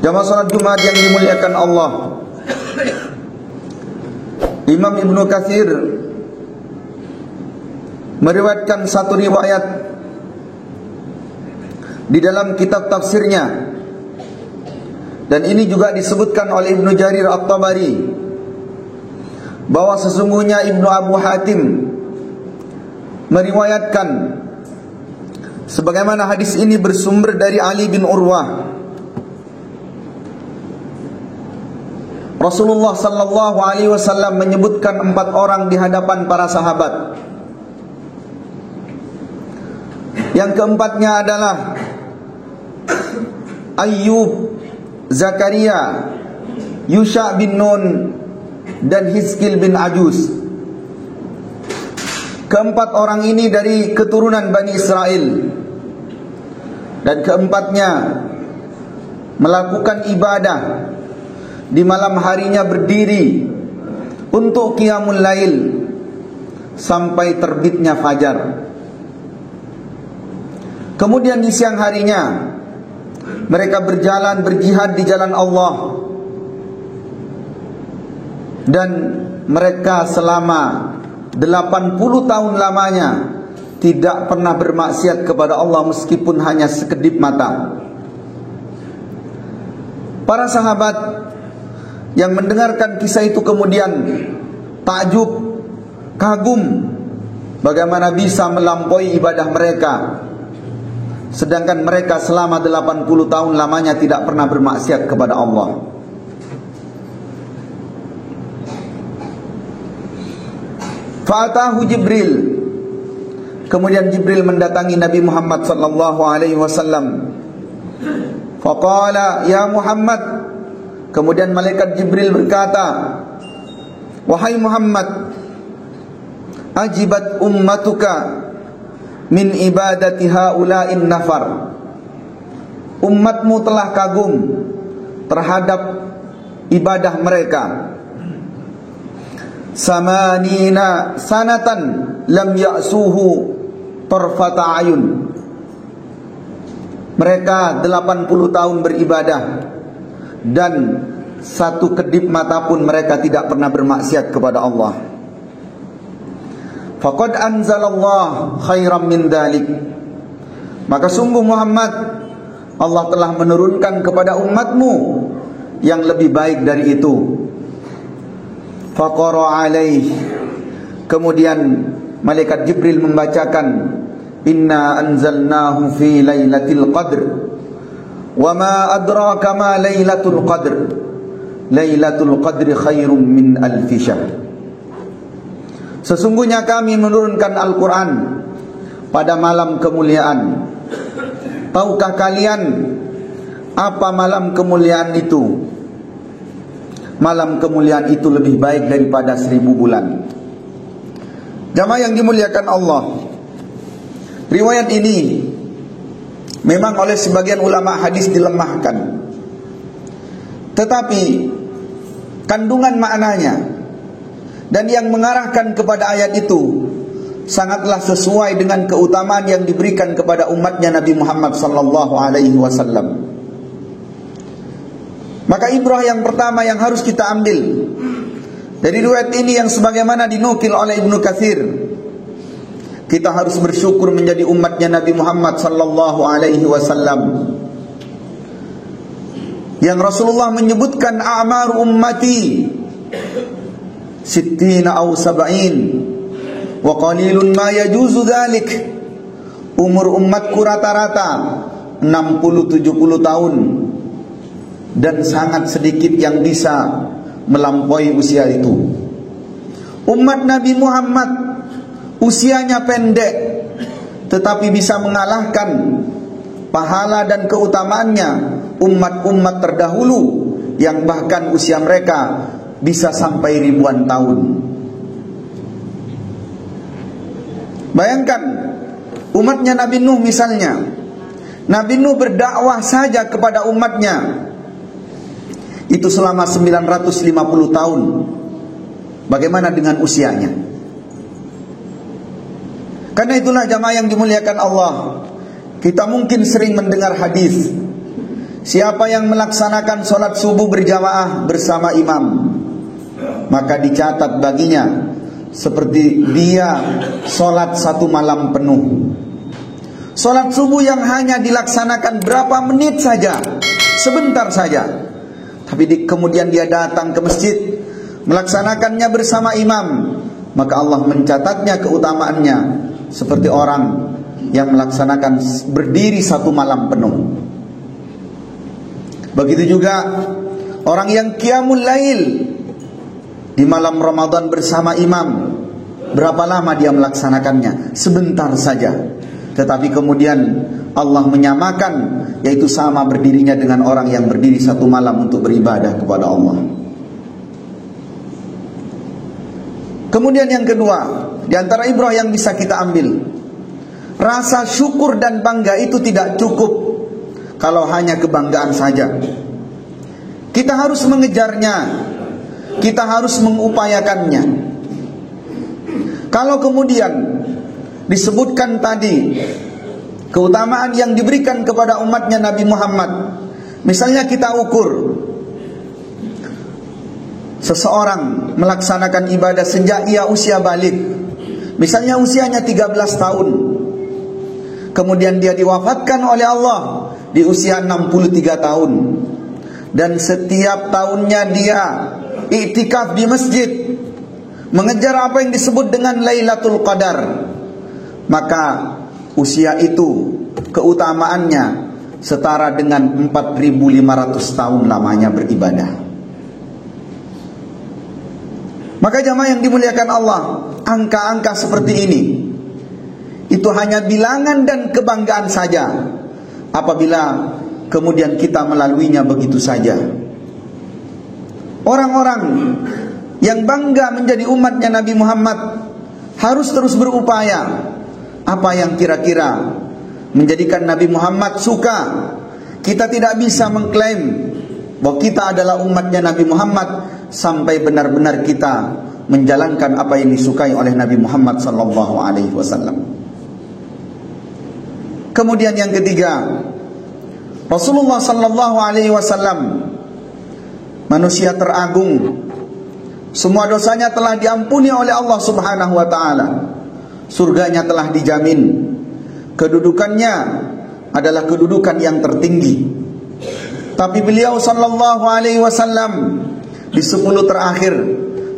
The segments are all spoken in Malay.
Jamaah salat Jumat yang dimuliakan Allah, Imam Ibnu Katsir meriwayatkan satu riwayat di dalam kitab tafsirnya, dan ini juga disebutkan oleh Ibnu Jarir At-Tabari, bahwa sesungguhnya Ibnu Abu Hatim meriwayatkan sebagaimana hadis ini bersumber dari Ali bin Urwah. Rasulullah sallallahu alaihi wasallam menyebutkan 4 orang di hadapan para sahabat. Yang keempatnya adalah Ayyub, Zakaria, Yusha bin Nun, dan Hizkil bin Ajuz. Keempat orang ini dari keturunan Bani Israel, dan keempatnya melakukan ibadah di malam harinya, berdiri untuk qiyamul lail sampai terbitnya fajar. Kemudian di siang harinya mereka berjalan berjihad di jalan Allah, dan mereka selama 80 tahun lamanya tidak pernah bermaksiat kepada Allah meskipun hanya sekedip mata. Para sahabat yang mendengarkan kisah itu kemudian takjub, kagum bagaimana bisa melampaui ibadah mereka, sedangkan mereka selama 80 tahun lamanya tidak pernah bermaksiat kepada Allah. Fa'atahu Jibril. Kemudian Jibril mendatangi Nabi Muhammad sallallahu alaihi wasallam. Faqala ya Muhammad. Kemudian malaikat Jibril berkata, wahai Muhammad, ajibat ummatuka min ibadati haula'in nafar. Umatmu telah kagum terhadap ibadah mereka. Samanina sanatan lam ya'suhu tarfata ayun. Mereka 80 tahun beribadah, dan satu kedip mata pun mereka tidak pernah bermaksiat kepada Allah. Faqad anzalallah khairan min dzalik. Maka sungguh Muhammad, Allah telah menurunkan kepada umatmu yang lebih baik dari itu. Faqara alaih. Kemudian malaikat Jibril membacakan, inna anzalnahu fi lailatul qadr. Wa ma adraka ma lailatul qadr. Lailatul qadri khairum min alfi syahr. Sesungguhnya kami menurunkan Al-Quran pada malam kemuliaan. Tahukah kalian apa malam kemuliaan itu? Malam kemuliaan itu lebih baik daripada 1000 bulan. Jamaah yang dimuliakan Allah, riwayat ini memang oleh sebagian ulama hadis dilemahkan, tetapi kandungan maknanya dan yang mengarahkan kepada ayat itu sangatlah sesuai dengan keutamaan yang diberikan kepada umatnya Nabi Muhammad sallallahu alaihi wasallam. Maka ibrah yang pertama yang harus kita ambil dari riwayat ini yang sebagaimana dinukil oleh Ibnu Katsir, kita harus bersyukur menjadi umatnya Nabi Muhammad sallallahu alaihi wasallam, yang Rasulullah menyebutkan a'mar ummati sittina aw sab'in wa qalilun ma yajuzu dzalik. Umur umatku rata-rata 60-70 tahun, dan sangat sedikit yang bisa melampaui usia itu. Umat Nabi Muhammad usianya pendek, tetapi bisa mengalahkan pahala dan keutamaannya umat-umat terdahulu yang bahkan usia mereka bisa sampai ribuan tahun. Bayangkan umatnya Nabi Nuh misalnya. Nabi Nuh berdakwah saja kepada umatnya itu selama 950 tahun. Bagaimana dengan usianya? Karena itulah jamaah yang dimuliakan Allah, kita mungkin sering mendengar hadis siapa yang melaksanakan sholat subuh berjamaah bersama imam, maka dicatat baginya seperti dia sholat 1 malam penuh. Sholat subuh yang hanya dilaksanakan berapa menit saja, sebentar saja, tapi kemudian dia datang ke masjid melaksanakannya bersama imam, maka Allah mencatatnya keutamaannya seperti orang yang melaksanakan berdiri 1 malam penuh. Begitu juga orang yang qiyamul lail di malam Ramadan bersama imam, berapa lama dia melaksanakannya? Sebentar saja, tetapi kemudian Allah menyamakan, yaitu sama berdirinya dengan orang yang berdiri 1 malam untuk beribadah kepada Allah. Kemudian yang kedua, di antara ibrah yang bisa kita ambil, rasa syukur dan bangga itu tidak cukup kalau hanya kebanggaan saja. Kita harus mengejarnya, kita harus mengupayakannya. Kalau kemudian disebutkan tadi keutamaan yang diberikan kepada umatnya Nabi Muhammad, misalnya kita ukur seseorang melaksanakan ibadah sejak ia usia balik, misalnya usianya 13 tahun, kemudian dia diwafatkan oleh Allah di usia 63 tahun, dan setiap tahunnya dia iktikaf di masjid mengejar apa yang disebut dengan Lailatul Qadar, maka usia itu keutamaannya setara dengan 4.500 tahun lamanya beribadah. Maka jamaah yang dimuliakan Allah, angka-angka seperti ini itu hanya bilangan dan kebanggaan saja apabila kemudian kita melaluinya begitu saja. Orang-orang yang bangga menjadi umatnya Nabi Muhammad harus terus berupaya. Apa yang kira-kira menjadikan Nabi Muhammad suka? Kita tidak bisa mengklaim bahwa kita adalah umatnya Nabi Muhammad sampai benar-benar kita menjalankan apa yang disukai oleh Nabi Muhammad sallallahu alaihi wasallam. Kemudian yang ketiga, Rasulullah sallallahu alaihi wasallam manusia teragung. Semua dosanya telah diampuni oleh Allah Subhanahu wa taala. Surganya telah dijamin. Kedudukannya adalah kedudukan yang tertinggi. Tapi beliau sallallahu alaihi wasallam di 10 terakhir,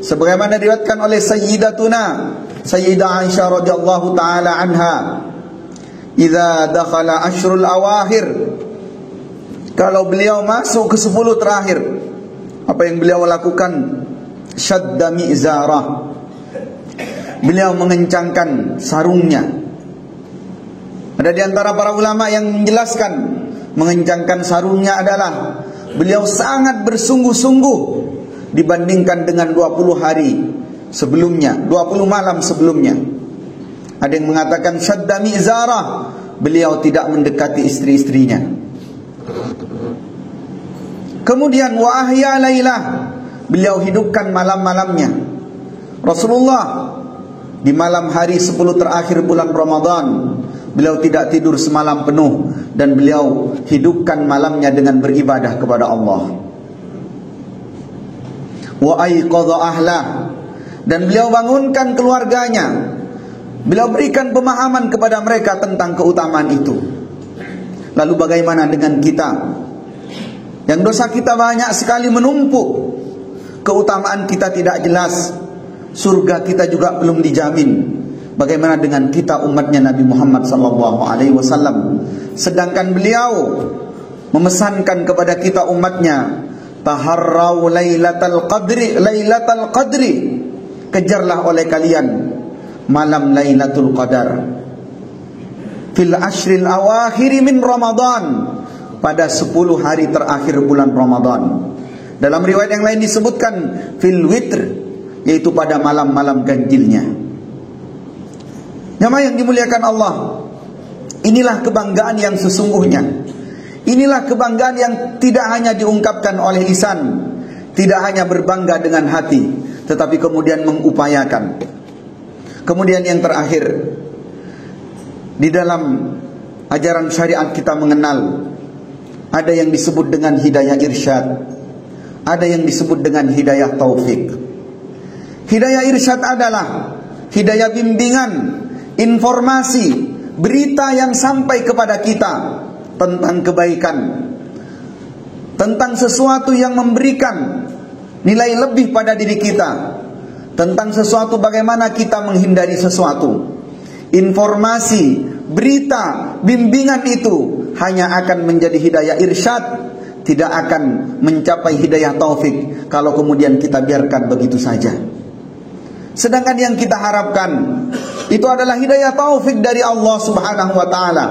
sebagaimana diriwayatkan oleh Sayyidah Aisyah radhiyallahu taala anha, idza dakhala ashrul awakhir, kalau beliau masuk ke 10 terakhir, apa yang beliau lakukan? Syadda mi'zarah, beliau mengencangkan sarungnya. Ada di antara para ulama yang menjelaskan mengencangkan sarungnya adalah beliau sangat bersungguh-sungguh dibandingkan dengan 20 hari sebelumnya, 20 malam sebelumnya. Ada yang mengatakan syadda mi'zarah, beliau tidak mendekati istri-istrinya. Kemudian wa ahya lailah, beliau hidupkan malam-malamnya. Rasulullah di malam hari 10 terakhir bulan Ramadan, beliau tidak tidur semalam penuh dan beliau hidupkan malamnya dengan beribadah kepada Allah. Wa aiqadha ahlah, dan beliau bangunkan keluarganya. Beliau berikan pemahaman kepada mereka tentang keutamaan itu. Lalu bagaimana dengan kita yang dosa kita banyak sekali menumpuk, keutamaan kita tidak jelas, surga kita juga belum dijamin. Bagaimana dengan kita umatnya Nabi Muhammad SAW? Sedangkan beliau memesankan kepada kita umatnya, taharrau lailatal qadri, kejarlah oleh kalian malam Lailatul Qadar fil ashril awakhir min Ramadan, pada 10 hari terakhir bulan Ramadan. Dalam riwayat yang lain disebutkan fil witr, yaitu pada malam-malam ganjilnya. Jamaah yang dimuliakan Allah, inilah kebanggaan yang sesungguhnya. Inilah kebanggaan yang tidak hanya diungkapkan oleh lisan, tidak hanya berbangga dengan hati, tetapi kemudian mengupayakan. Kemudian yang terakhir, di dalam ajaran syariat kita mengenal Ada yang disebut dengan hidayah irsyad, ada yang disebut dengan hidayah taufik. Hidayah irsyad adalah hidayah bimbingan, informasi, berita yang sampai kepada kita tentang kebaikan, tentang sesuatu yang memberikan nilai lebih pada diri kita, tentang sesuatu bagaimana kita menghindari sesuatu. Informasi, berita, bimbingan itu hanya akan menjadi hidayah irsyad, tidak akan mencapai hidayah taufik kalau kemudian kita biarkan begitu saja. Sedangkan yang kita harapkan itu adalah hidayah taufik dari Allah Subhanahu wa taala,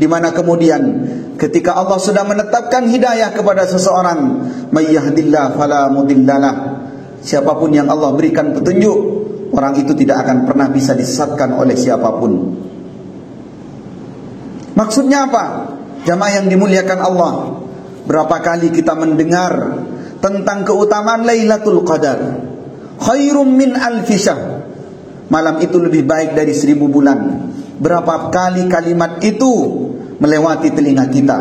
di mana kemudian ketika Allah sudah menetapkan hidayah kepada seseorang, may yahdillahu fala mudhillalah, siapapun yang Allah berikan petunjuk, orang itu tidak akan pernah bisa disesatkan oleh siapapun. Maksudnya apa? Jamaah yang dimuliakan Allah, berapa kali kita mendengar tentang keutamaan Lailatul Qadar, khairum min alfi syahr, malam itu lebih baik dari 1000 bulan. Berapa kali kalimat itu melewati telinga kita,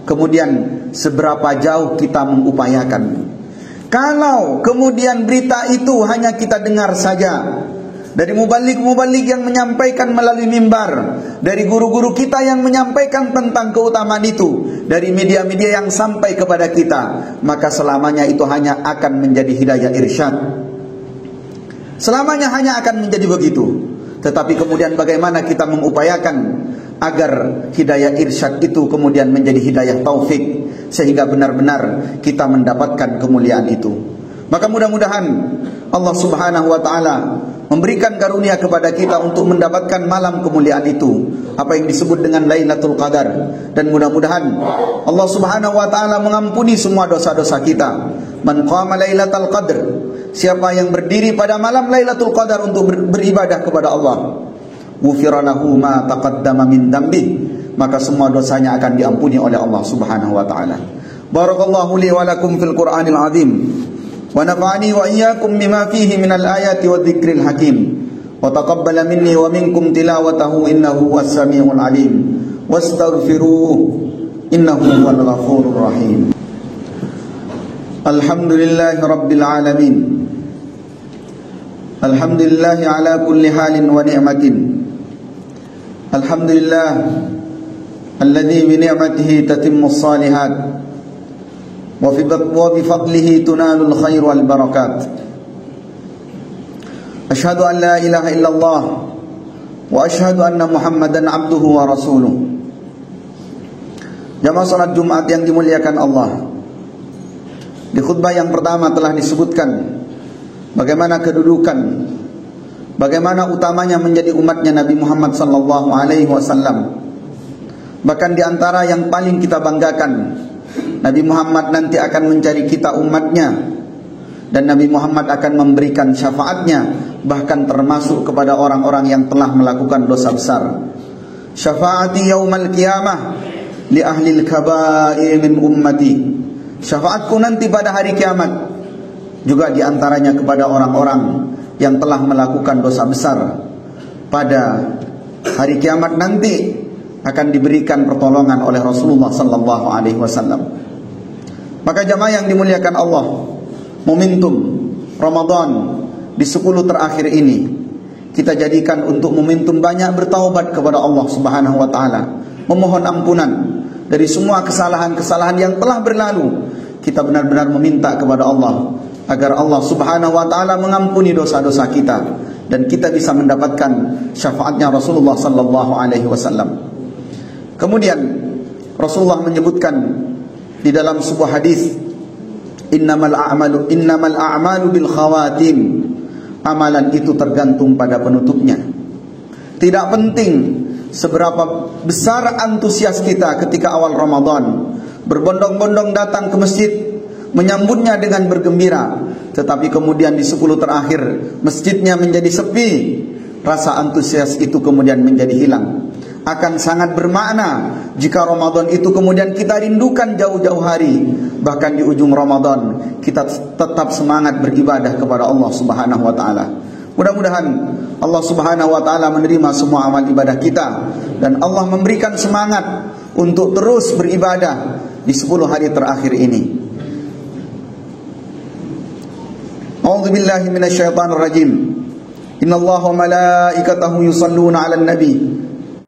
kemudian seberapa jauh kita mengupayakan. Kalau kemudian berita itu hanya kita dengar saja dari mubalik-mubalik yang menyampaikan melalui mimbar, dari guru-guru kita yang menyampaikan tentang keutamaan itu, dari media-media yang sampai kepada kita, maka selamanya itu hanya akan menjadi hidayah irsyad. Selamanya hanya akan menjadi begitu. Tetapi kemudian bagaimana kita mengupayakan agar hidayah irsyad itu kemudian menjadi hidayah taufik, sehingga benar-benar kita mendapatkan kemuliaan itu. Maka mudah-mudahan Allah Subhanahu wa taala memberikan karunia kepada kita untuk mendapatkan malam kemuliaan itu, apa yang disebut dengan Lailatul Qadar. Dan mudah-mudahan Allah Subhanahu wa taala mengampuni semua dosa-dosa kita. Man qama Lailatul Qadar, siapa yang berdiri pada malam Lailatul Qadar untuk beribadah kepada Allah, ghufira lahu ma taqaddama min dambi, maka semua dosanya akan diampuni oleh Allah Subhanahu wa taala. Barakallahu li wa lakum fil Qur'anil azim, wa nafa'ani wa iyyakum bima fihi minal ayati wadh-dhikril hakim, wa taqabbala minni wa minkum tilawatahu innahu was-sami'ul alim, wastaghfiruhu innahu huwal ghafurur rahim. Alhamdulillahi rabbil alamin, alhamdulillahi ala kulli halin wa ni'matin, alhamdulillah alladhi bi ni'matihi tatimmus salihat, wa bi fadlihi tunalul khair wal barakat. Asyhadu an la ilaha illallah wa asyhadu anna Muhammadan abduhu wa rasuluh. Jamaah salat Jumat yang dimuliakan Allah, di khutbah yang pertama telah disebutkan bagaimana kedudukan, bagaimana utamanya menjadi umatnya Nabi Muhammad sallallahu alaihi wasallam. Bahkan di antara yang paling kita banggakan, Nabi Muhammad nanti akan mencari kita umatnya, dan Nabi Muhammad akan memberikan syafaatnya, bahkan termasuk kepada orang-orang yang telah melakukan dosa besar. Syafaati yaumal qiyamah li ahlil kaba'ir min ummati, syafaatku nanti pada hari kiamat juga diantaranya kepada orang-orang yang telah melakukan dosa besar. Pada hari kiamat nanti akan diberikan pertolongan oleh Rasulullah sallallahu alaihi wasallam. Maka jamaah yang dimuliakan Allah, momentum Ramadan di 10 terakhir ini kita jadikan untuk momentum banyak bertaubat kepada Allah Subhanahu wa taala, memohon ampunan dari semua kesalahan-kesalahan yang telah berlalu. Kita benar-benar meminta kepada Allah agar Allah Subhanahu wa taala mengampuni dosa-dosa kita dan kita bisa mendapatkan syafaatnya Rasulullah sallallahu alaihi wasallam. Kemudian Rasulullah menyebutkan di dalam sebuah hadis, innamal a'malu bil khawatim, amalan itu tergantung pada penutupnya. Tidak penting seberapa besar antusias kita ketika awal Ramadan, berbondong-bondong datang ke masjid, menyambutnya dengan bergembira, tetapi kemudian di 10 terakhir masjidnya menjadi sepi, rasa antusias itu kemudian menjadi hilang. Akan sangat bermakna jika Ramadan itu kemudian kita rindukan jauh-jauh hari, bahkan di ujung Ramadan kita tetap semangat beribadah kepada Allah Subhanahu wa taala. Mudah-mudahan Allah Subhanahu wa taala menerima semua amal ibadah kita, dan Allah memberikan semangat untuk terus beribadah di 10 hari terakhir ini. A'udzu billahi minasyaitonir rajim. Innallaha wa malaikatahu yusholluna 'alan nabi